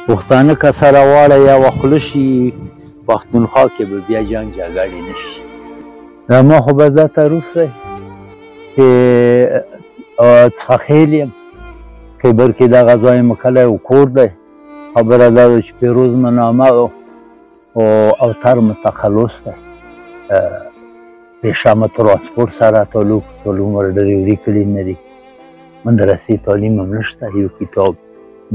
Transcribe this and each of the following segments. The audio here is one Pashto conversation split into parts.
پښتانه که سره واړه یا وخوله شي پښتونخوا کې به بیا جنګ جګړې نه شي. دا ما خو به دا تعارف دی چې څخخیل یم، خیبر کې دغه ځای مو کلی و کور دی. خبره دا ده چې پیروز منامه اوتر مو تخلص دی، پیشه مو ترانسپورټ سره تعلق عمر ډریوري کړي نه دي، مدرسې تعلیم هم نشته، یو کتاب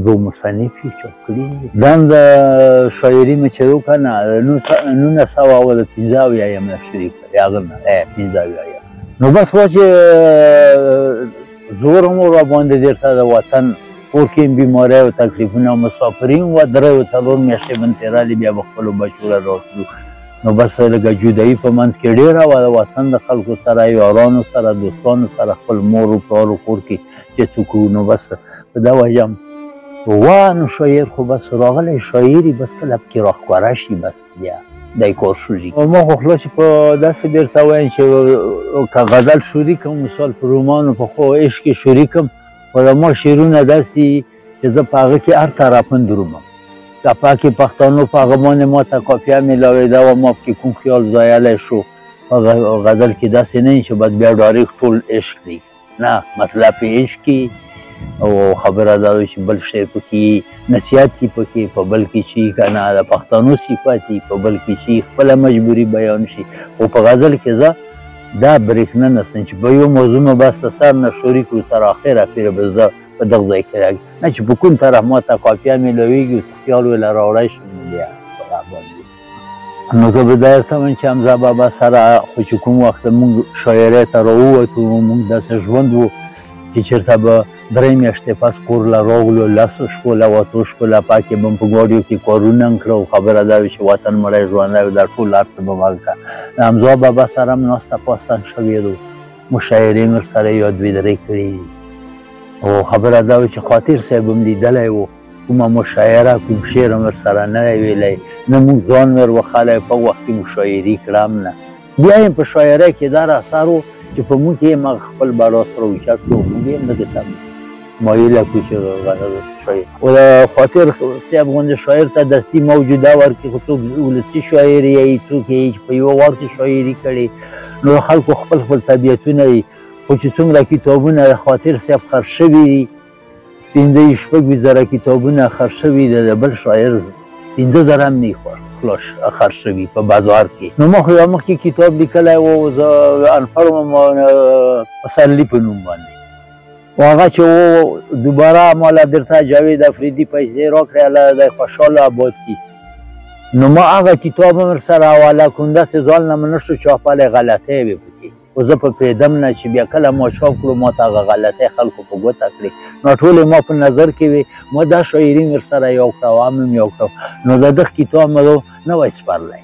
دو مصنف یې چاپ کړي دي. دنده شاعري مې چې وکړه 1915 یم نه شروع کړې، هغه نه 15 یم. نو بس وا چې زور هم راباندې ډېر څه د وطن کور کې بیمارۍ او تکلیفونه او مسافري وه، 3 و 4 میاشتې به تېرالې، بیا به خپلو بچو له راتلو. نو بس لږه جدایي په منځ کې ډېره وه، د وطن د خلکو سره، یارانو سره، دوستانو سره، خپل مور و پلار و کور کې چې څوک وو. نو بس په دا وجه وا نو شاعر خو بس راغلی شاعري بس کله پکې راښکاره شي بس بیا دی کار شروع. ما خو خلا چې په داسې بېرته وایم چې که غزل شروع کړم، مثال په رومان په خو عشق کې شروع کړم، خو د ما شعرونه داسې چې زه په هغه کې هر طرفن درومم. څپه کې پښتانو په هغه باندې ما ته قافیه میلاوېده وه، ما پکې کوم خیال ځایلی شو. په غزل کې داسې نه چې بس بیا ډایرکټ ټول عشق دی، نه، مطلب یې عشقي او خبره دا ده چې بل شی پکې نصیحت کې پکې، په بل کې شي که نه د پښتنو صفت وي، په بل کې شي خپله مجبوري بیان شي. خو په غزل کې زه دا برېښنه نستم چې په یو موضوع مو بس د سر نه شروع کړو تر اخره پورې به زه په دغه ځای کې راځم، نه چې په کوم طرف ما ته قافیه میلاوېږي څه خیال ویله راوړی شم بیا په هغه باندې. نو زه به دا درته وایم چې حمزه بابا سره خو چې کوم وخت موږ شاعرۍ ته راووتو، موږ داسې ژوند و چې چېرته به 3 میاشتې پس کور له راغلو، 10 شپو له 8 شپو له پاکې به په ګاډیو کې کارونه کړو. خبره دا وي چې وطن مړی ژوندی و، دا ټول هر څه به مل کړه. د حمزه بابا سره هم ناسته پاسته شوې ده، مشاعرې مې ورسره یو 2-3 کړي دي. او خبره دا وي چې خاطر صاحب هم لیدلی و، کومه مشاعره کوم شعر هم ورسره نه دی ویلی، نه موږ ځان ور وښلی په وخت کې مشاعرې کړه هم نه. بیا یې په شاعرۍ کې دا اثر و چې په موږ یې ما خپل بړا سره اوچت کړو، موږ یې هم دغې ته مایله کړو چې شاعر او د خاطر صاحب غوندې شاعر ته دستي موجوده ورکړي. خو څوک ولسي شاعر یې، څوک یې چې په یوه وار کې شاعري کړې، نو د خلکو خپل طبیعتونه یي. خو چې څومره کتابونه د خاطر صاحب خرڅ شوي دي، 5-6 زره کتابونه خرڅ شوي دي، د بل شاعر 15 هم نه خرڅ شوي په بازار کې. نو ما خو یو مخکې کتاب لیکلی و، زه انفر وم پسرلي په نوم باندې، و هغه چې و دوباره ما له درته جاوید افریدي پیسې راکړې، الله دی خوشحاله آباد کړي. نو ما هغه کتاب هم ورسره حواله کړم، داسې ځان نه مې نه شو چاپلی، غلطۍ وې پکې، خو زه په پوهېدم نه چې بیا کله ما چاپ کړو ما ته هغه غلطۍ خلکو په ګوته کړې. نو ټولې ما په نظر کې وې، ما دا شاعري مې ورسره یو کړه او هم یې یو کړه. نو د دغه کتاب مې نه وای سپارلی.